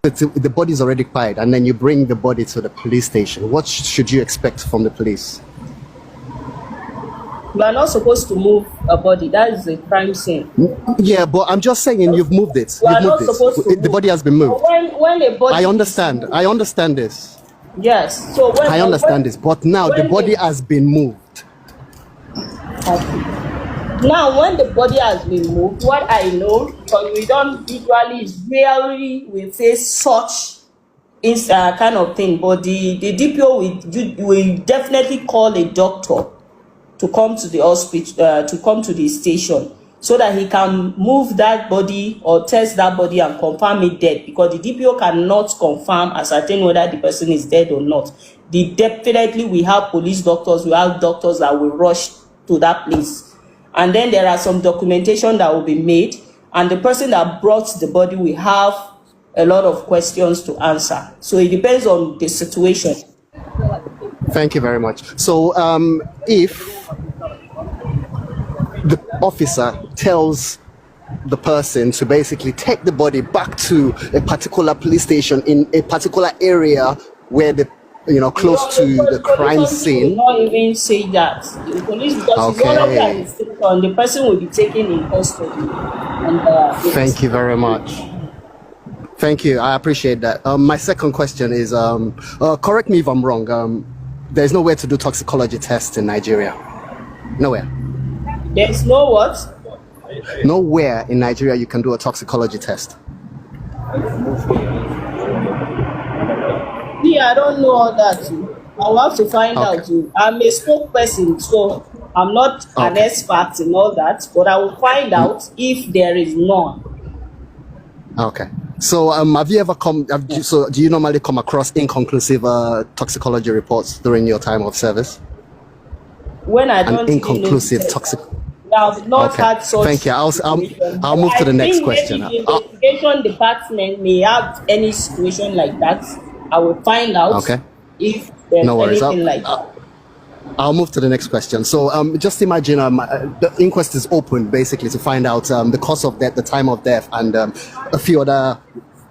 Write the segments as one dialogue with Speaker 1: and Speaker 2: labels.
Speaker 1: the body is already quiet, and then you bring the body to the police station. What should you expect from the police?
Speaker 2: You are not supposed to move a body. That is a crime scene.
Speaker 1: Yeah, but I'm just saying you've moved it.
Speaker 2: You are
Speaker 1: You've
Speaker 2: not
Speaker 1: moved
Speaker 2: supposed to
Speaker 1: it. The body has been moved.
Speaker 2: When a body
Speaker 1: I understand. I understand this.
Speaker 2: Yes. So
Speaker 1: I understand this. But now the body has been moved.
Speaker 2: Okay. Now, when the body has been moved, what I know, because we don't usually, rarely we face such kind of thing, but the DPO will definitely call a doctor to come to the hospital, to come to the station, so that he can move that body or test that body and confirm it dead, because the DPO cannot confirm, ascertain whether the person is dead or not. Definitely we have police doctors, we have doctors that will rush to that place. And then there are some documentation that will be made, and the person that brought the body will have a lot of questions to answer. So it depends on the situation.
Speaker 1: Thank you very much. So if the officer tells the person to basically take the body back to a particular police station in a particular area where the close to the crime scene.
Speaker 2: Will not even say that. The police, because it's already at the station, the person will be taken in custody. And,
Speaker 1: thank you very much. Thank you. I appreciate that. My second question is, correct me if I'm wrong. There's nowhere to do toxicology tests in Nigeria. Nowhere.
Speaker 2: There's no what?
Speaker 1: Nowhere in Nigeria you can do a toxicology test.
Speaker 2: Yeah, I don't know all that. I will have to find out. I'm a spokesperson, so I'm not an expert in all that, but I will find out if there is none.
Speaker 1: Okay. So have you ever so do you normally come across inconclusive toxicology reports during your time of service?
Speaker 2: When I don't
Speaker 1: inconclusive toxic.
Speaker 2: I've not had such.
Speaker 1: Thank you. I'll move to the next question.
Speaker 2: The investigation department may have any situation like that. I will find out if there's anything like that.
Speaker 1: I'll move to the next question. So just imagine the inquest is open basically to find out the cause of death, the time of death, and a few other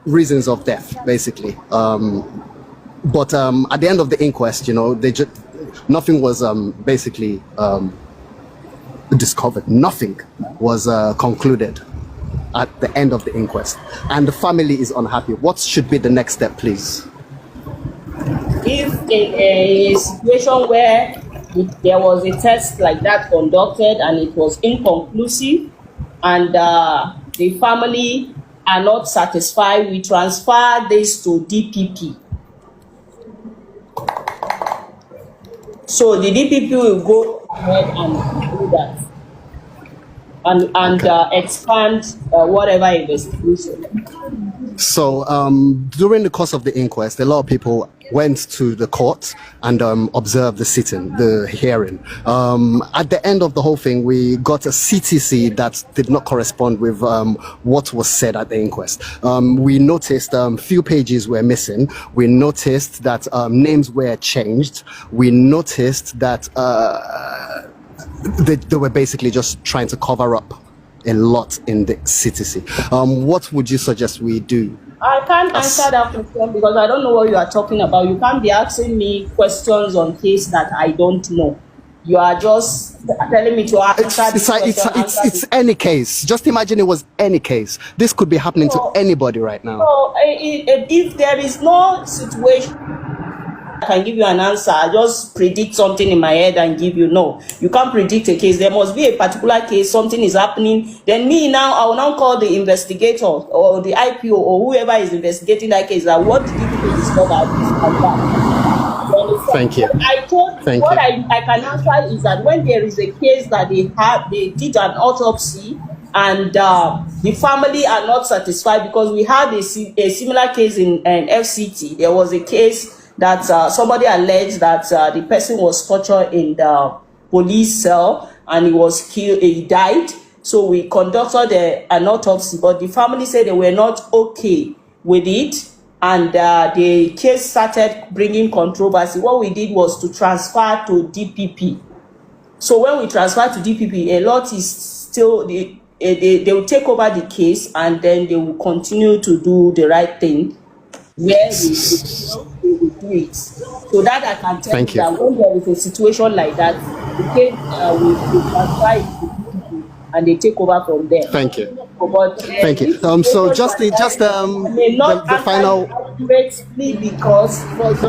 Speaker 1: reasons of death basically. But at the end of the inquest, nothing was basically discovered. Nothing was concluded at the end of the inquest, and the family is unhappy. What should be the next step, please?
Speaker 2: If in a situation where there was a test like that conducted and it was inconclusive, and the family are not satisfied, we transfer this to DPP. So the DPP will go ahead and do that and expand whatever investigation.
Speaker 1: So during the course of the inquest, a lot of people went to the court and observed the sitting, the hearing. At the end of the whole thing, we got a CTC that did not correspond with what was said at the inquest. We noticed few pages were missing. We noticed that names were changed. We noticed that they were basically just trying to cover up a lot in the CTC. What would you suggest we do?
Speaker 2: I can't answer that question because I don't know what you are talking about. You can't be asking me questions on case that I don't know. You are just telling me to answer
Speaker 1: it's any case. Just imagine it was any case. This could be happening to anybody right now.
Speaker 2: So if there is no situation, I can give you an answer. I just predict something in my head and give you no. You can't predict a case. There must be a particular case, something is happening. Then I will now call the investigator or the IPO or whoever is investigating that case. That what did you discover this and that?
Speaker 1: Thank you.
Speaker 2: I can answer is that when there is a case that they did an autopsy and the family are not satisfied, because we had a similar case in FCT. There was a case that somebody alleged that the person was tortured in the police cell and he was killed, he died. So we conducted an autopsy, but the family said they were not okay with it, and the case started bringing controversy. What we did was to transfer to DPP. So when we transfer to DPP, a lot is still, they will take over the case, and then they will continue to do the right thing where they will do it. So that I can tell
Speaker 1: Thank
Speaker 2: you
Speaker 1: you.
Speaker 2: that when there is a situation like that, the case will transfer it to people and they take over from there.
Speaker 1: Thank you.
Speaker 2: But
Speaker 1: Thank you.
Speaker 2: this
Speaker 1: So
Speaker 2: situation
Speaker 1: just
Speaker 2: I may not
Speaker 1: the
Speaker 2: answer you
Speaker 1: final.
Speaker 2: accurately because first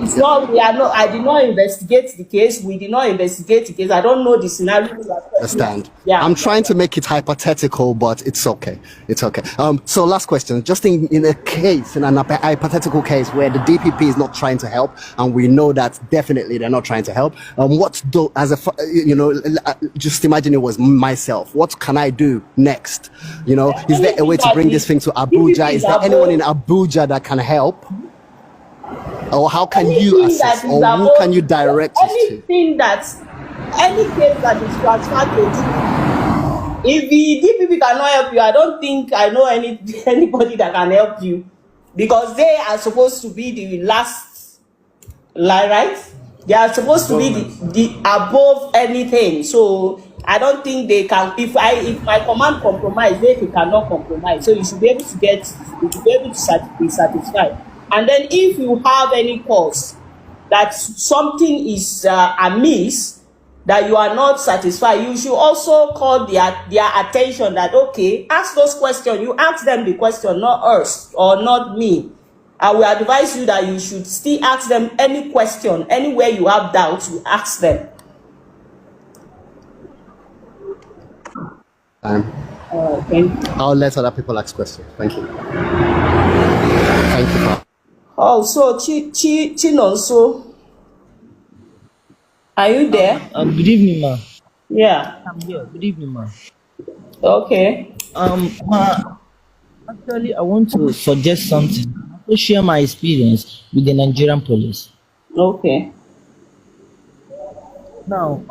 Speaker 2: it's not we are not I did not investigate the case. We did not investigate the case. I don't know the scenario you are talking about.
Speaker 1: Understand.
Speaker 2: Yeah.
Speaker 1: I'm trying to make it hypothetical, but it's okay. It's okay. So last question. Just in a case, in an hypothetical case where the DPP is not trying to help, and we know that definitely they're not trying to help. What do as a just imagine it was myself. What can I do next? Is there a way to bring this thing to Abuja? Is there anyone in Abuja that can help? Or how can you assist? Or who can you direct us to?
Speaker 2: Any case that is transferred to DPP, if the DPP cannot help you, I don't think I know anybody that can help you because they are supposed to be the last line, right? They are supposed to be the above anything. So I don't think they can. If my command compromise, they cannot compromise. So you should be able to be satisfied. And then if you have any cause that something is amiss, that you are not satisfied, you should also call their attention that, okay, ask those questions. You ask them the question, not us or not me. I will advise you that you should still ask them any question. Anywhere you have doubts, you ask them. Thank you.
Speaker 1: I'll let other people ask questions. Thank you. Thank you, Pa.
Speaker 2: Oh, so Chinonso, are you there?
Speaker 3: Good evening, ma.
Speaker 2: Yeah.
Speaker 3: I'm here. Good evening, ma.
Speaker 2: Okay.
Speaker 3: Ma, actually, I want to suggest something to share my experience with the Nigerian police.
Speaker 2: Okay.
Speaker 3: Now,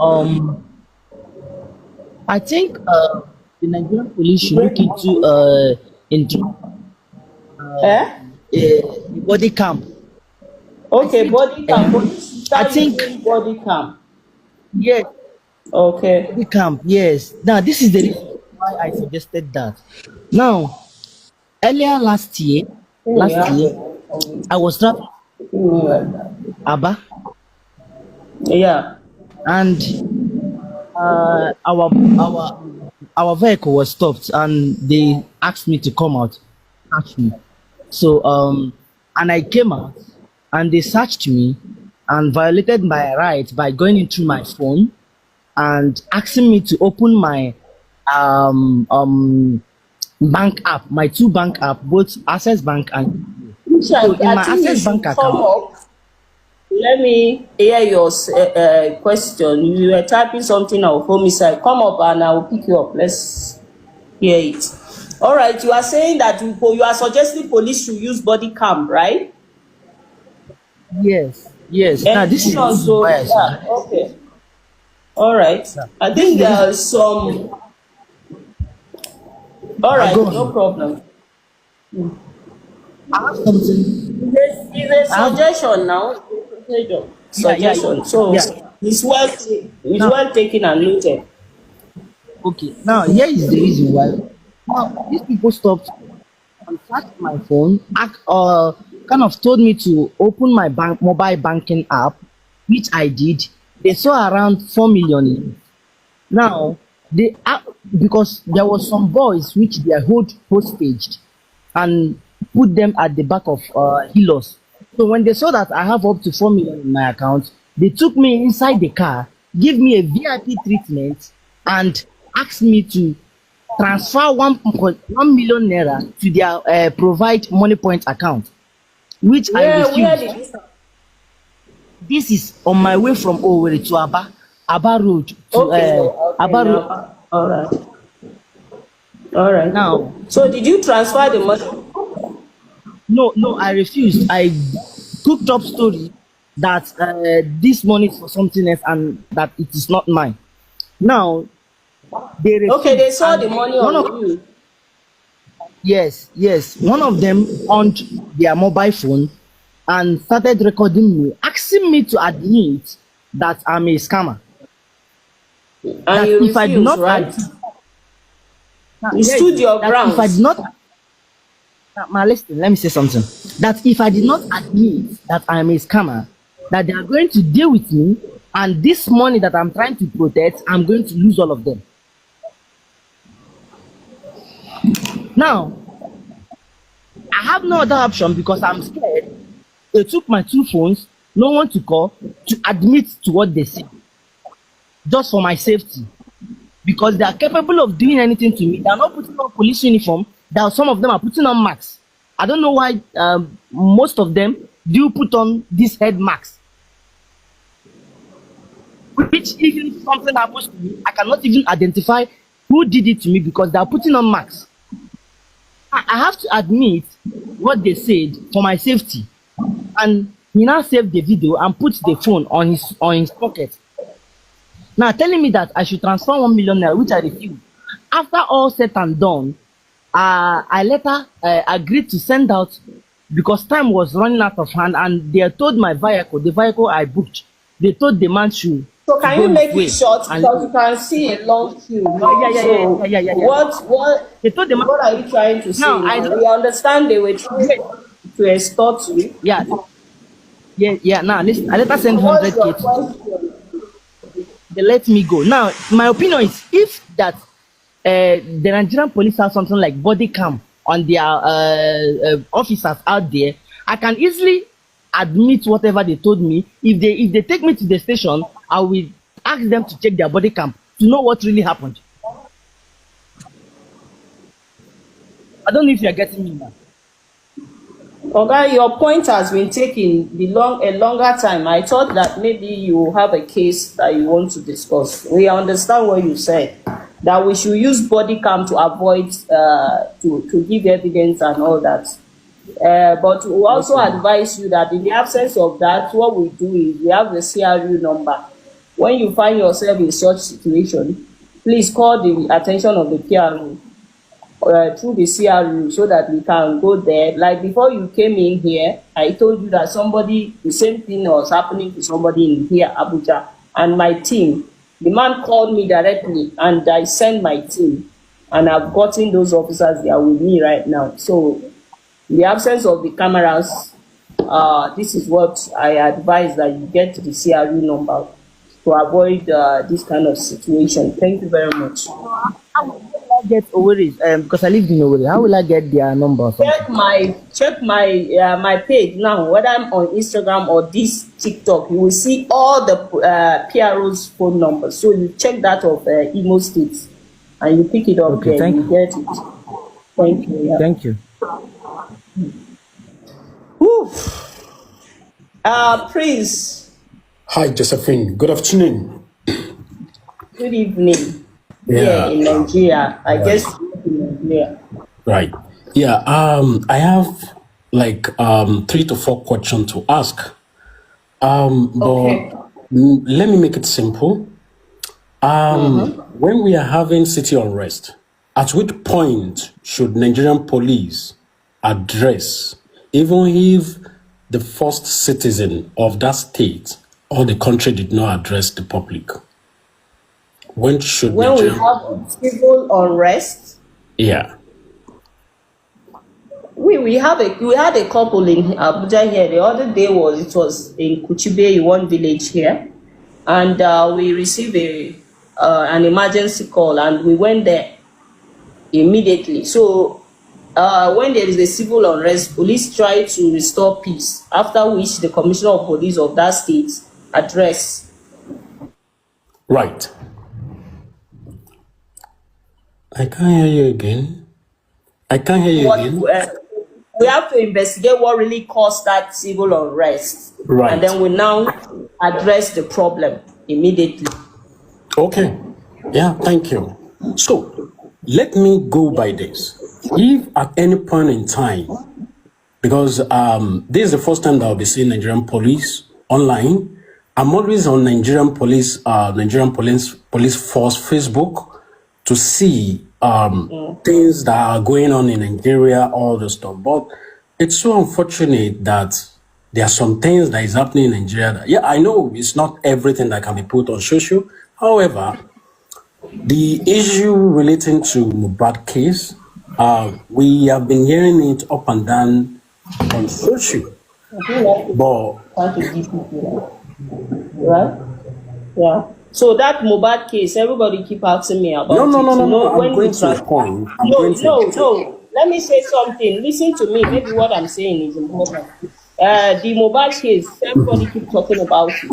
Speaker 3: I think the Nigerian police should look into body cam.
Speaker 2: Okay, body cam.
Speaker 3: I think
Speaker 2: Body cam.
Speaker 3: yes,
Speaker 2: Okay.
Speaker 3: body cam. Yes. Now, this is the reason why I suggested that. Now, earlier last year, I was traveling Aba,
Speaker 2: Yeah.
Speaker 3: and our vehicle was stopped, and they asked me to come out, search me. So and I came out, and they searched me and violated my rights by going into my phone and asking me to open my bank app, my two bank app, both Access Bank and so in my Access Bank account.
Speaker 2: Let me hear your question. You were typing something on homicide. Come up and I will pick you up. Let's hear it. All right. You are saying that you are suggesting police should use body cam, right?
Speaker 3: Yes. Now this is
Speaker 2: also, yeah, okay. All right. I think there is some. All right, no problem.
Speaker 3: I have something.
Speaker 2: It's a suggestion now. Suggestion. It's well taken and noted.
Speaker 3: Okay. Now here is the reason why. Now these people stopped and searched my phone. Kind of told me to open my mobile banking app, which I did. They saw around 4 million in it. Now because there was some boys which they hold hostage and put them at the back of Hilos. So when they saw that I have up to 4 million in my account, they took me inside the car, give me a VIP treatment, and asked me to transfer 1 million naira to their Provide Money Point account, which I refused. This is on my way from Owerri to Aba Road to Aba Road.
Speaker 2: All right.
Speaker 3: Now,
Speaker 2: so did you transfer the money?
Speaker 3: No, I refused. I cooked up story that this money is for something else and that it is not mine. Now, they refused.
Speaker 2: Okay, they saw the money on you.
Speaker 3: Yes. One of them on their mobile phone and started recording me, asking me to admit that I'm a scammer.
Speaker 2: And you refused, I not right? You stood your ground.
Speaker 3: If I did not, Now, listen, let me say something. That if I did not admit that I am a scammer, that they are going to deal with me, and this money that I'm trying to protect, I'm going to lose all of them. Now, I have no other option because I'm scared. They took my 2 phones, no one to call, to admit to what they said, just for my safety. Because they are capable of doing anything to me. They are not putting on police uniform. Some of them are putting on masks. I don't know why most of them do put on these head masks. Which, even if something happens to me, I cannot even identify who did it to me because they are putting on masks. I have to admit what they said for my safety. And he now saved the video and put the phone on his pocket. Now telling me that I should transfer 1 million naira, which I refused. After all said and done, I later agreed to send out because time was running out of hand, and they told the vehicle I booked, they told the man to.
Speaker 2: So can you make it short because you can see a long queue.
Speaker 3: Yeah. They told the man.
Speaker 2: What are you trying to say?
Speaker 3: Now,
Speaker 2: we understand they were trying to extort you.
Speaker 3: Yeah. Now listen, I later sent
Speaker 2: What's
Speaker 3: 100K
Speaker 2: your
Speaker 3: to
Speaker 2: question?
Speaker 3: they let me go. Now, my opinion is if that the Nigerian police have something like body cam on their officers out there, I can easily admit whatever they told me. If they take me to the station, I will ask them to check their body cam to know what really happened. I don't know if you are getting me now.
Speaker 2: Okay, your point has been taking a longer time. I thought that maybe you have a case that you want to discuss. We understand what you said, that we should use body cam to avoid to give evidence and all that. But we also advise you that in the absence of that, what we do is we have the CRU number. When you find yourself in such situation, please call the attention of the PRO through the CRU so that we can go there. Like before you came in here, I told you that the same thing was happening to somebody in here, Abuja, and my team. The man called me directly and I sent my team, and I've gotten those officers there with me right now. So in the absence of the cameras, this is what I advise, that you get the CRU number to avoid this kind of situation. Thank you very much.
Speaker 3: How will I get Owerri? Because I live in Owerri. How will I get their number?
Speaker 2: Check my page now. Whether I'm on Instagram or this TikTok, you will see all the PRO's phone numbers. So you check that of Imo State, and you pick it up.
Speaker 3: Okay,
Speaker 2: there. You get it. Thank you. Yeah.
Speaker 3: Thank you.
Speaker 2: Prince.
Speaker 4: Hi, Josephine. Good afternoon.
Speaker 2: Good evening.
Speaker 4: Yeah,
Speaker 2: in Nigeria. I guess in Nigeria.
Speaker 4: right. Yeah. I have like 3 to 4 questions to ask.
Speaker 2: Okay.
Speaker 4: But let me make it simple. When we are having city unrest, at which point should Nigerian police address, even if the first citizen of that state or the country did not address the public? When should
Speaker 2: When we
Speaker 4: Nigerian...
Speaker 2: have civil unrest,
Speaker 4: Yeah.
Speaker 2: we had a couple in Abuja here. The other day it was in Kuchibe, one village here, and we received an emergency call, and we went there immediately. So when there is a civil unrest, police try to restore peace, after which the commissioner of police of that state address.
Speaker 4: Right. I can't hear you again. I can't hear you again.
Speaker 2: We have to investigate what really caused that civil unrest.
Speaker 4: Right.
Speaker 2: And then we now address the problem immediately.
Speaker 4: Okay. Yeah, thank you. So let me go by this. If at any point in time, because this is the first time that I'll be seeing Nigerian police online, I'm always on Nigerian police force Facebook to see things that are going on in Nigeria, all the stuff. But it's so unfortunate that there are some things that is happening in Nigeria. Yeah, I know it's not everything that can be put on social. However, the issue relating to Mohbad case, We have been hearing it up and down on social,
Speaker 2: I think that's
Speaker 4: but
Speaker 2: trying to give people, right? Yeah. So that Mohbad case, everybody keep asking me about
Speaker 4: no, no, no,
Speaker 2: it.
Speaker 4: no,
Speaker 2: You
Speaker 4: no.
Speaker 2: know,
Speaker 4: I'm
Speaker 2: when
Speaker 4: going
Speaker 2: we
Speaker 4: to a
Speaker 2: transfer.
Speaker 4: point. I'm
Speaker 2: No,
Speaker 4: going to
Speaker 2: no, no. Let me say something. Listen to me. Maybe what I'm saying is important. The Mohbad case, everybody keep talking about it.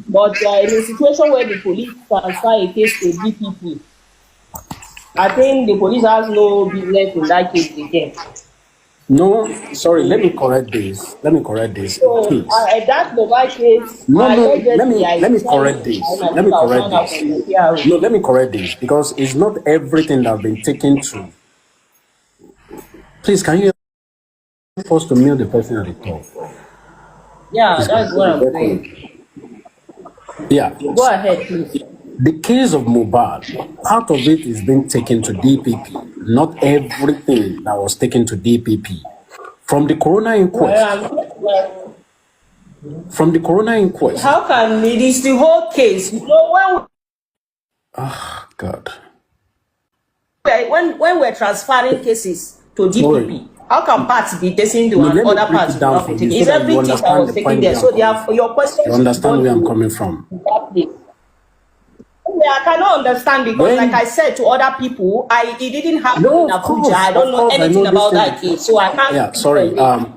Speaker 2: But in a situation where the police transfer a case to DPP, I think the police has no business in that case again.
Speaker 4: No, sorry. Let me correct this. Let me correct this,
Speaker 2: So
Speaker 4: please.
Speaker 2: that mobile case,
Speaker 4: No, no.
Speaker 2: allegedly,
Speaker 4: Let
Speaker 2: I
Speaker 4: me
Speaker 2: said
Speaker 4: correct
Speaker 2: it,
Speaker 4: this.
Speaker 2: and I
Speaker 4: Let
Speaker 2: think
Speaker 4: me
Speaker 2: I'll
Speaker 4: correct
Speaker 2: find out
Speaker 4: this.
Speaker 2: from the PRO.
Speaker 4: No, let me correct this because it's not everything that have been taken to. Please, can you force to mute the person at the top?
Speaker 2: Yeah,
Speaker 4: It's going
Speaker 2: that's
Speaker 4: to
Speaker 2: what
Speaker 4: be
Speaker 2: I'm
Speaker 4: recorded.
Speaker 2: saying.
Speaker 4: Yeah.
Speaker 2: Go ahead, please.
Speaker 4: The case of Mohbad, part of it is being taken to DPP. Not everything that was taken to DPP. From the coroner inquest,
Speaker 2: Well,
Speaker 4: from the coroner inquest,
Speaker 2: how can it is the whole case? You know,
Speaker 4: God,
Speaker 2: when we're transferring cases to
Speaker 4: sorry.
Speaker 2: DPP, how can parts be taking to
Speaker 4: No,
Speaker 2: and
Speaker 4: let me
Speaker 2: other
Speaker 4: break
Speaker 2: parts
Speaker 4: it
Speaker 2: will
Speaker 4: down
Speaker 2: not
Speaker 4: for
Speaker 2: be
Speaker 4: you
Speaker 2: taken?
Speaker 4: so
Speaker 2: It's
Speaker 4: that you
Speaker 2: everything that
Speaker 4: understand
Speaker 2: was
Speaker 4: the
Speaker 2: taken
Speaker 4: point
Speaker 2: there.
Speaker 4: where I'm
Speaker 2: So
Speaker 4: coming from.
Speaker 2: your question
Speaker 4: You
Speaker 2: should
Speaker 4: understand
Speaker 2: go
Speaker 4: where I'm
Speaker 2: to
Speaker 4: coming from.
Speaker 2: that place. Yeah, I cannot understand because, like
Speaker 4: When
Speaker 2: I said to other people, it didn't happen in
Speaker 4: no,
Speaker 2: Abuja. I don't
Speaker 4: of
Speaker 2: know
Speaker 4: course, I
Speaker 2: anything
Speaker 4: know this
Speaker 2: about
Speaker 4: thing.
Speaker 2: that case, so I can't
Speaker 4: Yeah,
Speaker 2: speak
Speaker 4: sorry.
Speaker 2: on it.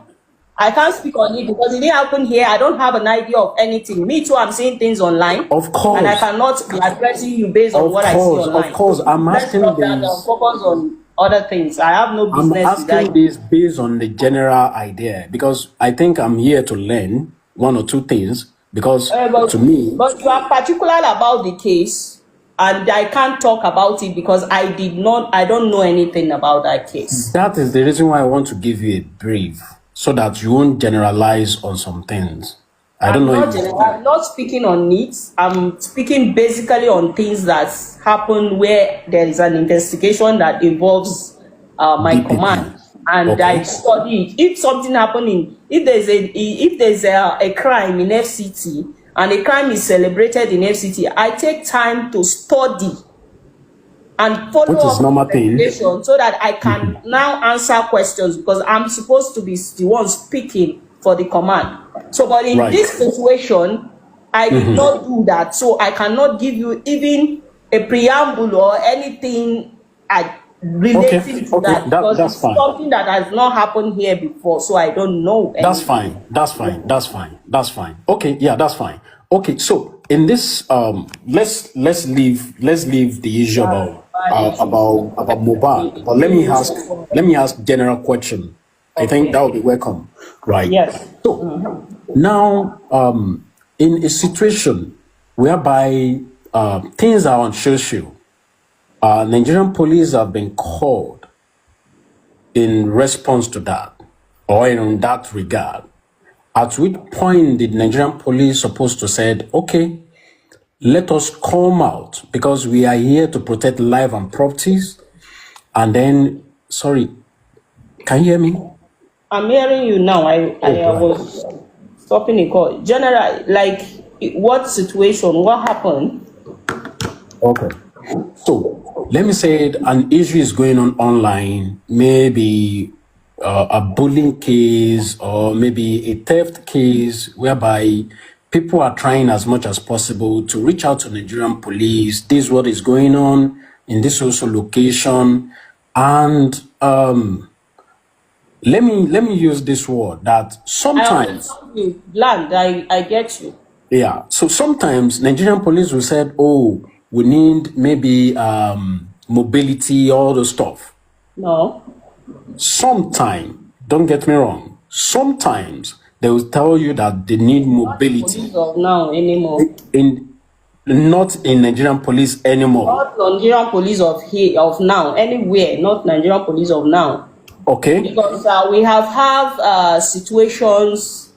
Speaker 2: I can't speak on it because it didn't happen here. I don't have an idea of anything. Me too, I'm seeing things online,
Speaker 4: Of
Speaker 2: and I
Speaker 4: course,
Speaker 2: cannot be addressing you based on what I see
Speaker 4: of
Speaker 2: online.
Speaker 4: course.
Speaker 2: So let's drop that and focus on other things. I have no
Speaker 4: I'm
Speaker 2: business with
Speaker 4: asking
Speaker 2: that.
Speaker 4: this based on the general idea because I think I'm here to learn one or two things. Because
Speaker 2: But
Speaker 4: to me,
Speaker 2: you are particular about the case, and I can't talk about it because I don't know anything about that case.
Speaker 4: that is the reason why I want to give you a brief so that you won't generalize on some things. I don't know if
Speaker 2: I'm not speaking on needs. I'm speaking basically on things that happen where there is an investigation that involves my
Speaker 4: DPP.
Speaker 2: command, and I
Speaker 4: Okay.
Speaker 2: study it. If something happening, if there's a crime in FCT and a crime is celebrated in FCT, I take time to study and
Speaker 4: Which
Speaker 2: follow
Speaker 4: is
Speaker 2: up the
Speaker 4: normal thing.
Speaker 2: investigation so that I can now answer questions because I'm supposed to be the one speaking for the command. So, but in
Speaker 4: Right.
Speaker 2: this situation, I did not do that. So I cannot give you even a preamble or anything
Speaker 4: Okay.
Speaker 2: relating to
Speaker 4: Okay.
Speaker 2: that because
Speaker 4: That's
Speaker 2: it's
Speaker 4: fine.
Speaker 2: something that has not happened here before. So I don't know
Speaker 4: That's
Speaker 2: anything.
Speaker 4: fine. That's fine. That's fine. That's fine. Okay, yeah, that's fine. Okay, so in this let's leave the issue about Mohbad. But let me ask general question. I think that
Speaker 2: Okay.
Speaker 4: would be welcome. Right.
Speaker 2: Yes.
Speaker 4: So now in a situation whereby things are on social, Nigerian police have been called in response to that or in that regard. At which point did Nigerian police supposed to said, okay, let us come out because we are here to protect life and properties. And then, sorry, can you hear me?
Speaker 2: I'm hearing you now.
Speaker 4: Oh,
Speaker 2: I
Speaker 4: right.
Speaker 2: was stopping a call. General, like what situation? What happened?
Speaker 4: Okay. So let me say an issue is going on online, maybe a bullying case or maybe a theft case whereby people are trying as much as possible to reach out to Nigerian police. This is what is going on in this social location. And let me use this word that
Speaker 2: I
Speaker 4: sometimes,
Speaker 2: understand you. Land, I get you.
Speaker 4: yeah. So sometimes Nigerian police will say, oh, we need maybe mobility, all the stuff.
Speaker 2: No.
Speaker 4: Sometimes, don't get me wrong, sometimes they will tell you that they need
Speaker 2: Not the
Speaker 4: mobility
Speaker 2: police of now anymore.
Speaker 4: in not in Nigerian police anymore.
Speaker 2: Not Nigerian police of here of now. Anywhere, not Nigerian police of now.
Speaker 4: Okay?
Speaker 2: Because we have situations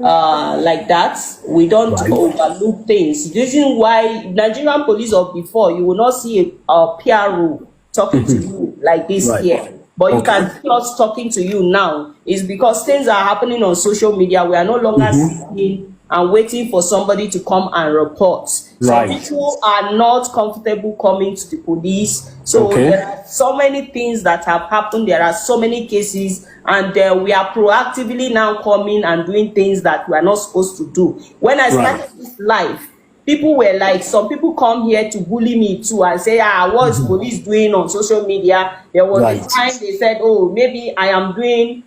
Speaker 2: like that. We don't
Speaker 4: Right.
Speaker 2: overlook things. The reason why Nigerian police of before, you will not see a PRO talking to you like this
Speaker 4: Right.
Speaker 2: here. But you
Speaker 4: Okay.
Speaker 2: can see us talking to you now is because things are happening on social media. We are no longer seeing and waiting for somebody to come and report. Some
Speaker 4: Right.
Speaker 2: people are not comfortable coming to the police. So
Speaker 4: Okay.
Speaker 2: there are so many things that have happened. There are so many cases, and we are proactively now coming and doing things that we are not supposed to do. When I started
Speaker 4: Right.
Speaker 2: this life, people were like, some people come here to bully me too and say, what's police doing on social media? There was
Speaker 4: Right.
Speaker 2: a time they said, oh, maybe I am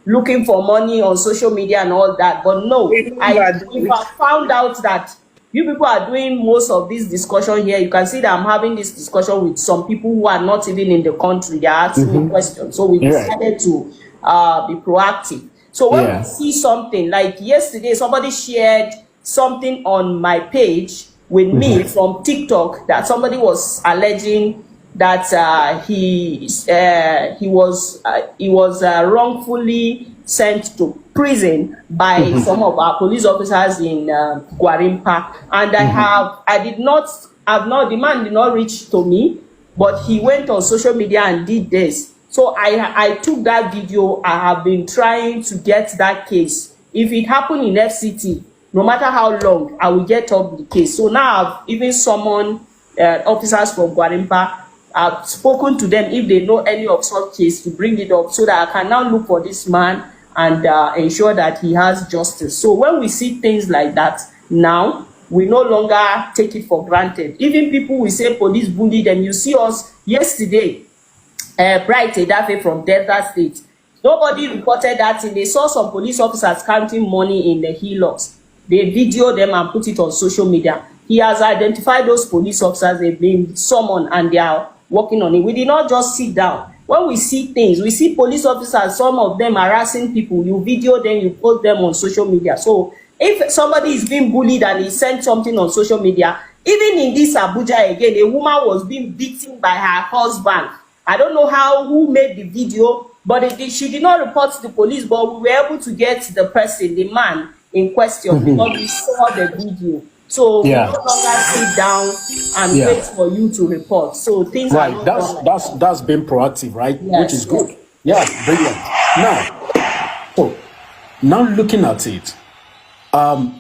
Speaker 2: looking for money on social media and all that. But no, if I found out that you people are doing most of this discussion here, you can see that I'm having this discussion with some people who are not even in the country. They are asking me questions. So we
Speaker 4: Yeah.
Speaker 2: decided to be proactive. So when
Speaker 4: Yeah.
Speaker 2: we see something, like yesterday, somebody shared something on my page with me from TikTok that somebody was alleging that he was wrongfully sent to prison by some of our police officers in Gwarimpa, and the man did not reach to me, but he went on social media and did this. So I took that video. I have been trying to get that case. If it happened in FCT, no matter how long, I will get up the case. So now I've even summoned officers from Gwarimpa. I've spoken to them if they know any of such case to bring it up so that I can now look for this man and ensure that he has justice. So when we see things like that now, we no longer take it for granted. Even people will say police bully them. You see us yesterday, Bright Edafe from Delta State. Nobody reported that thing. They saw some police officers counting money in the hillocks. They videoed them and put it on social media. He has identified those police officers. They've been summoned and they are working on it. We did not just sit down. When we see things, we see police officers, some of them harassing people. You video them, you post them on social media. So if somebody is being bullied and he sent something on social media, even in this Abuja again, a woman was being beaten by her husband. I don't know who made the video, but she did not report to the police, but we were able to get the person, the man in question, because we saw the video. So we no longer sit down and wait for you to report. So things are not done like
Speaker 4: That's being proactive, right?
Speaker 2: Yes,
Speaker 4: Which is good. Yeah, brilliant. Now looking at it,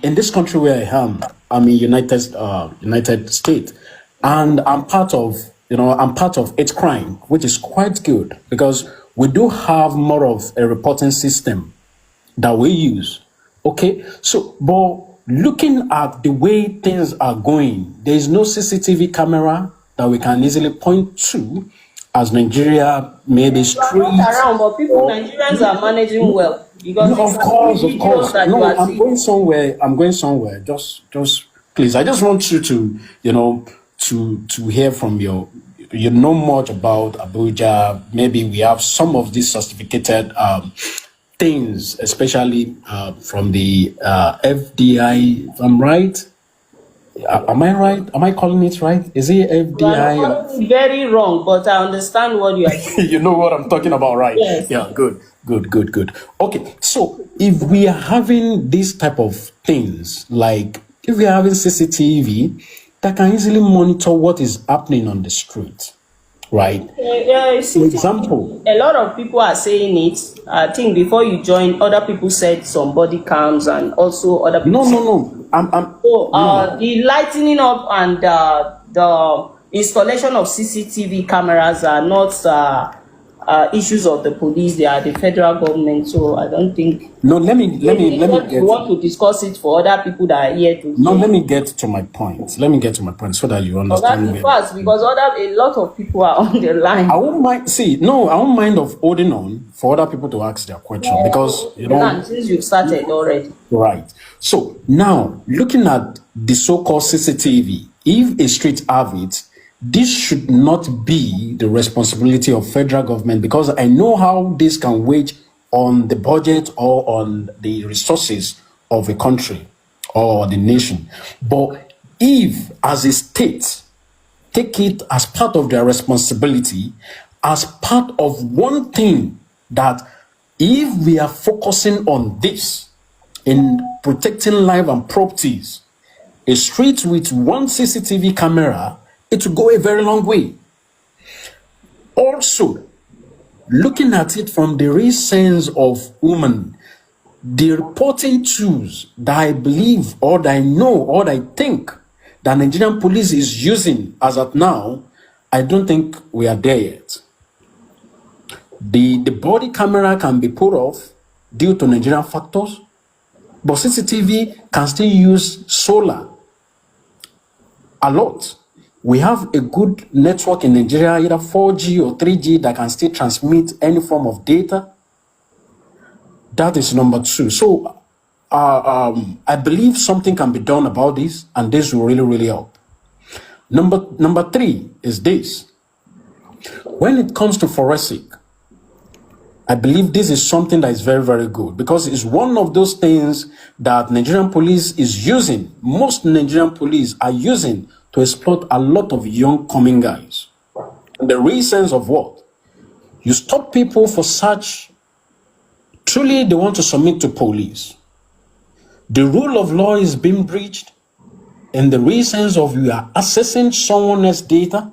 Speaker 4: in this country where I am, I'm in United States, and I'm part of Hate Crime, which is quite good because we do have more of a reporting system that we use. Okay, so but looking at the way things are going, there is no CCTV camera that we can easily point to as Nigeria, maybe street.
Speaker 2: Around, but Nigerians are managing well. Because
Speaker 4: No, of course. No, I'm going somewhere. Just please. I just want you to hear from you know much about Abuja. Maybe we have some of these certificated things, especially from the FDI. If I'm right. Am I right? Am I calling it right? Is it FDI?
Speaker 2: Very wrong, but I understand what you are saying.
Speaker 4: You know what I'm talking about, right?
Speaker 2: Yes.
Speaker 4: Yeah, good. Okay, so if we are having these type of things, like if we are having CCTV that can easily monitor what is happening on the street, right? For example,
Speaker 2: a lot of people are saying it. I think before you joined, other people said some body cams and also other people.
Speaker 4: No.
Speaker 2: The lightening up and the installation of CCTV cameras are not issues of the police. They are the federal government. So I don't think.
Speaker 4: No, let me get.
Speaker 2: You want to discuss it for other people that are here to.
Speaker 4: No, let me get to my point. So that you understand me.
Speaker 2: Fast, because a lot of people are on the line.
Speaker 4: I won't mind of holding on for other people to ask their question because
Speaker 2: since you've started already.
Speaker 4: Right. So now looking at the so-called CCTV, if a street have it, this should not be the responsibility of federal government because I know how this can weigh on the budget or on the resources of a country or the nation. But if as a state take it as part of their responsibility, as part of one thing that if we are focusing on this in protecting life and properties, a street with one CCTV camera, it will go a very long way. Also, looking at it from the real sense of woman, the reporting tools that I believe or that I know or that I think that Nigerian police is using as of now, I don't think we are there yet. The body camera can be put off due to Nigerian factors, but CCTV can still use solar a lot. We have a good network in Nigeria, either 4G or 3G, that can still transmit any form of data. That is number two. So I believe something can be done about this, and this will really, really help. Number three is this. When it comes to forensic, I believe this is something that is very, very good, because it's one of those things that Nigerian police is using. Most Nigerian police are using to exploit a lot of young coming guys. And the reasons of what? You stop people for such, truly they want to submit to police. The rule of law is being breached, and the reasons of you are accessing someone else's data,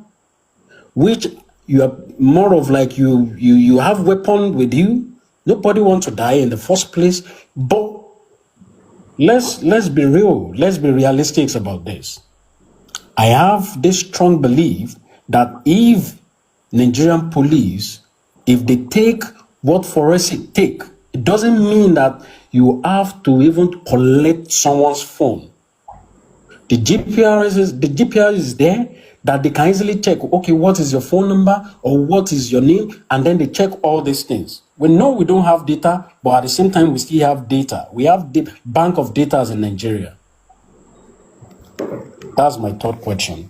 Speaker 4: which you are more of like you have weapon with you. Nobody wants to die in the first place. But let's be real. Let's be realistic about this. I have this strong belief that if Nigerian police, if they take what forensic take, it doesn't mean that you have to even collect someone's phone. The GPR is there, that they can easily check, okay, what is your phone number or what is your name? And then they check all these things. We know we don't have data, but at the same time, we still have data. We have the bank of data in Nigeria. That's my third question.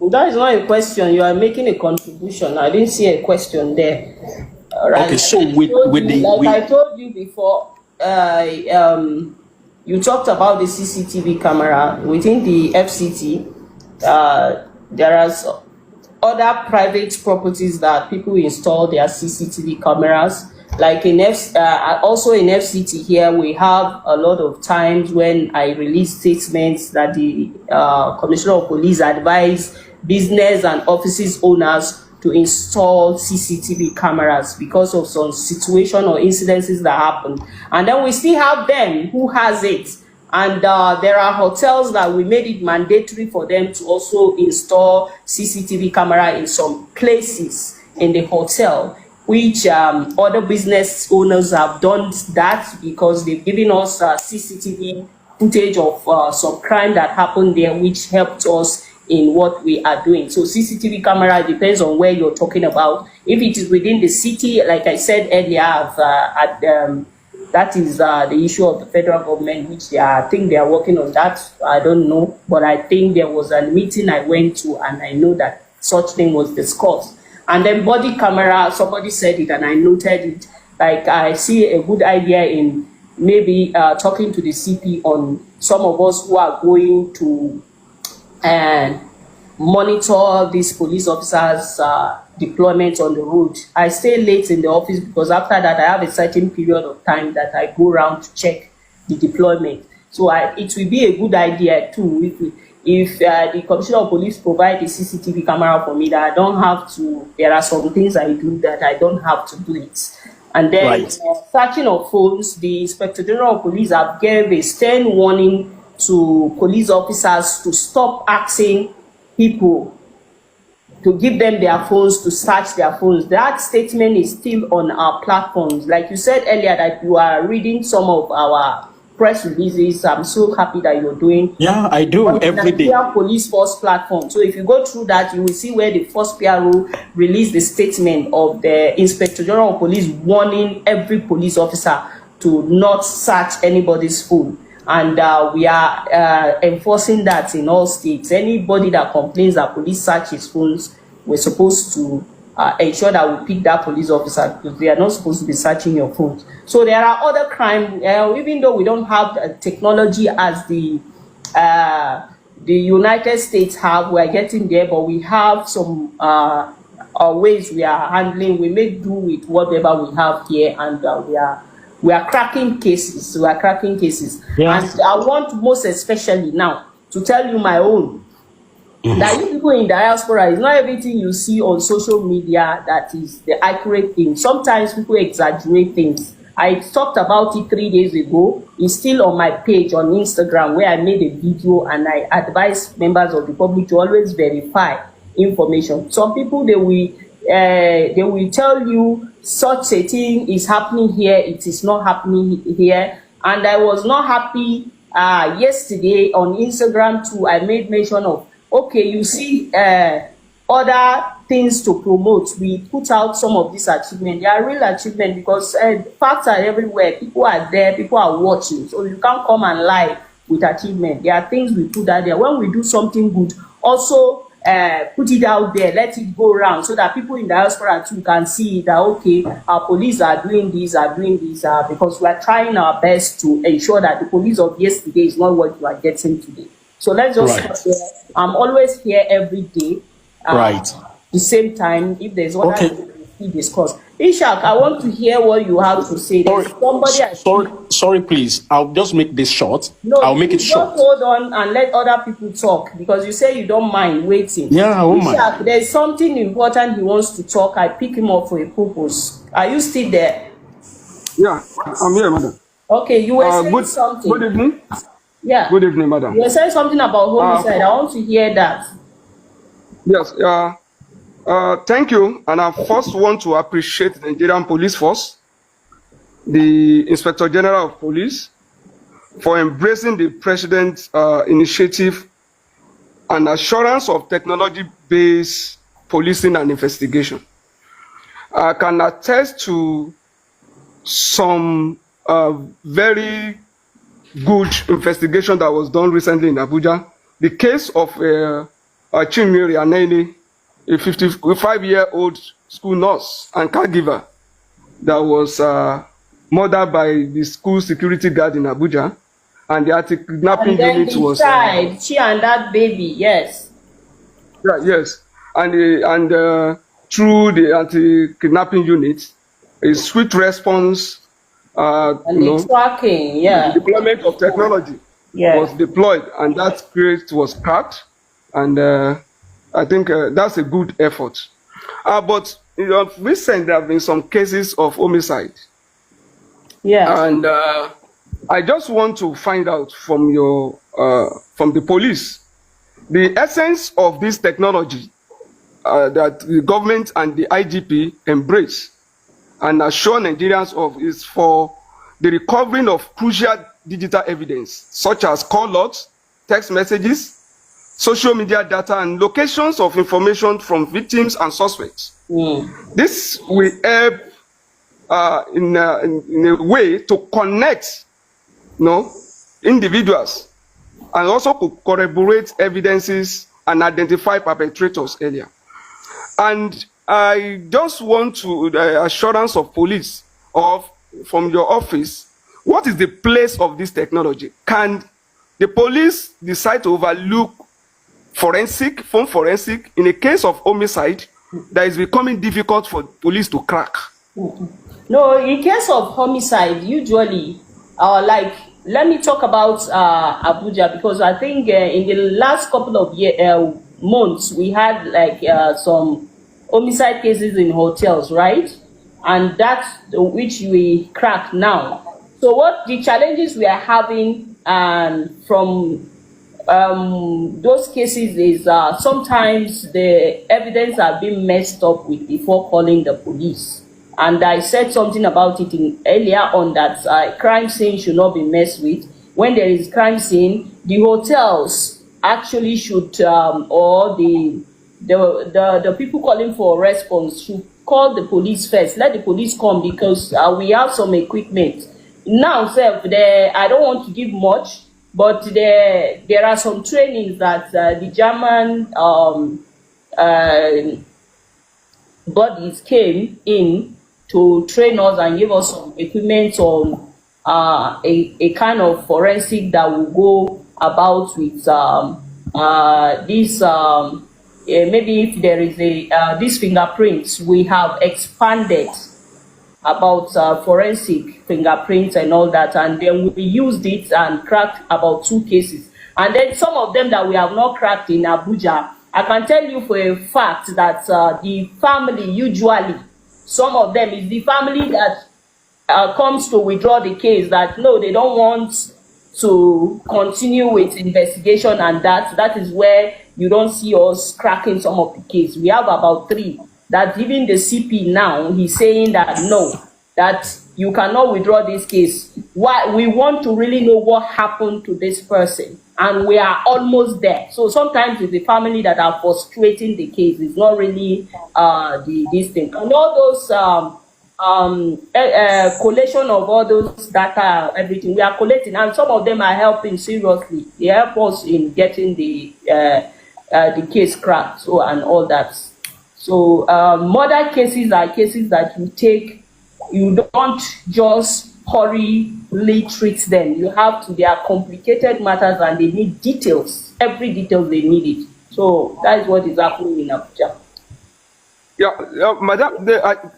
Speaker 2: That is not a question. You are making a contribution. I didn't see a question there. All right.
Speaker 4: Okay, so
Speaker 2: I told you before, you talked about the CCTV camera within the FCT. There are other private properties that people install their CCTV cameras. Like also in FCT here, we have a lot of times when I release statements that the Commissioner of Police advise business and offices owners to install CCTV cameras because of some situation or incidences that happen. And then we still have them who has it. And there are hotels that we made it mandatory for them to also install CCTV camera in some places in the hotel, which other business owners have done that because they've given us CCTV footage of some crime that happened there, which helped us in what we are doing. So CCTV camera depends on where you're talking about. If it is within the city, like I said earlier, that is the issue of the federal government, which I think they are working on that. I don't know, but I think there was a meeting I went to and I know that such thing was discussed. And then body camera, somebody said it and I noted it. Like I see a good idea in maybe talking to the CP on some of us who are going to monitor these police officers' deployment on the road. I stay late in the office because after that I have a certain period of time that I go around to check the deployment. So it will be a good idea too if the Commissioner of Police provide the CCTV camera for me, that I don't have to, there are some things I do that I don't have to do it. And then
Speaker 4: Right.
Speaker 2: searching of phones, the Inspector General of Police have gave a stern warning to police officers to stop asking people to give them their phones, to search their phones. That statement is still on our platforms. Like you said earlier that you are reading some of our press releases. I'm so happy that you're doing.
Speaker 4: Yeah, I do
Speaker 2: On the
Speaker 4: every day.
Speaker 2: Nigeria Police Force platform. So if you go through that, you will see where the first PRO released the statement of the Inspector General of Police warning every police officer to not search anybody's phone. And we are enforcing that in all states. Anybody that complains that police search his phones, we're supposed to ensure that we pick that police officer, because they are not supposed to be searching your phones. So there are other crimes, even though we don't have technology as the United States have, we are getting there, but we have some ways we are handling. We make do with whatever we have here, and we are cracking cases. We are cracking cases.
Speaker 3: Yeah.
Speaker 2: And I want most especially now to tell you my own. That you people in diaspora, it's not everything you see on social media that is the accurate thing. Sometimes people exaggerate things I talked about it 3 days ago. It's still on my page on Instagram where I made a video and I advise members of the public to always verify information. Some people they will tell you such a thing is happening here, it is not happening here, and I was not happy. Yesterday on Instagram too, I made mention of, okay, you see other things to promote. We put out some of these achievements. They are real achievements because facts are everywhere. People are there, people are watching. So you can't come and lie with achievement. There are things we put out there. When we do something good, also put it out there, let it go around so that people in diaspora too can see that, okay, our police are doing this, because we are trying our best to ensure that the police of yesterday is not what you are getting today. So let's just start there. I'm always here every day. The same time, if there's one we discuss. Ishak, I want to hear what you have to say.
Speaker 4: Sorry, please. I'll just make this short.
Speaker 2: No,
Speaker 4: I'll make it short.
Speaker 2: Just hold on and let other people talk because you say you don't mind waiting.
Speaker 4: Yeah, I won't mind.
Speaker 2: There's something important he wants to talk. I pick him up for a purpose. Are you still there?
Speaker 5: Yeah, I'm here, madam.
Speaker 2: Okay, you were saying something.
Speaker 5: Good evening.
Speaker 2: Yeah.
Speaker 5: Good evening, madam.
Speaker 2: You were saying something about homicide. I want to hear that.
Speaker 5: Yes. Thank you. And I first want to appreciate the Nigerian Police Force, the Inspector General of Police, for embracing the President's initiative and assurance of technology-based policing and investigation. I can attest to some very good investigation that was done recently in Abuja. The case of Chinmiri Anene, a 55-year-old school nurse and caregiver that was murdered by the school security guard in Abuja, and the anti-kidnapping unit was
Speaker 2: died. She and that baby, yes.
Speaker 5: Yeah, yes, and through the anti-kidnapping unit, a swift response,
Speaker 2: and the tracking,
Speaker 5: the deployment of technology was deployed, and that case was cracked, and I think that's a good effort. But recently there have been some cases of homicide.
Speaker 2: Yeah.
Speaker 5: And I just want to find out from from the police, the essence of this technology that the government and the IGP embrace and assure Nigerians of is for the recovering of crucial digital evidence, such as call logs, text messages, social media data, and locations of information from victims and suspects. This will help in a way to connect individuals and also to corroborate evidences and identify perpetrators earlier. And I just want to the assurance of police from your office, what is the place of this technology? Can the police decide to overlook phone forensic in a case of homicide that is becoming difficult for police to crack?
Speaker 2: No, in case of homicide, usually, let me talk about Abuja, because I think in the last couple of months, we had some homicide cases in hotels, right? And that's which we crack now. So what the challenges we are having from those cases is sometimes the evidence are being messed up with before calling the police. And I said something about it earlier on that crime scene should not be messed with. When there is crime scene, the hotels actually should, or the people calling for response should call the police first. Let the police come, because we have some equipment. Now, I don't want to give much, but there are some trainings that the German bodies came in to train us and give us some equipment on a kind of forensic that will go about with this. Maybe if there is these fingerprints, we have expanded about forensic fingerprints and all that, and then we used it and cracked about 2 cases. And then some of them that we have not cracked in Abuja, I can tell you for a fact that the family usually, some of them is the family that comes to withdraw the case, that no, they don't want to continue with investigation, and that is where you don't see us cracking some of the case. We have about 3 that even the CP now, he's saying that no, that you cannot withdraw this case. Why? We want to really know what happened to this person, and we are almost there. So sometimes it's the family that are frustrating the case. It's not really this thing. And all those collation of all those data, everything we are collecting, and some of them are helping seriously. They help us in getting the case cracked, so and all that. So murder cases are cases that you don't just hurriedly treat them. You have to, they are complicated matters and they need details. Every detail they need it. So that is what is happening in Abuja.
Speaker 5: Yeah, madam,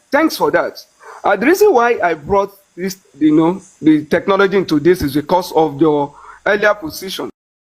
Speaker 5: thanks for that. The reason why I brought this, the technology into this is because of your earlier position.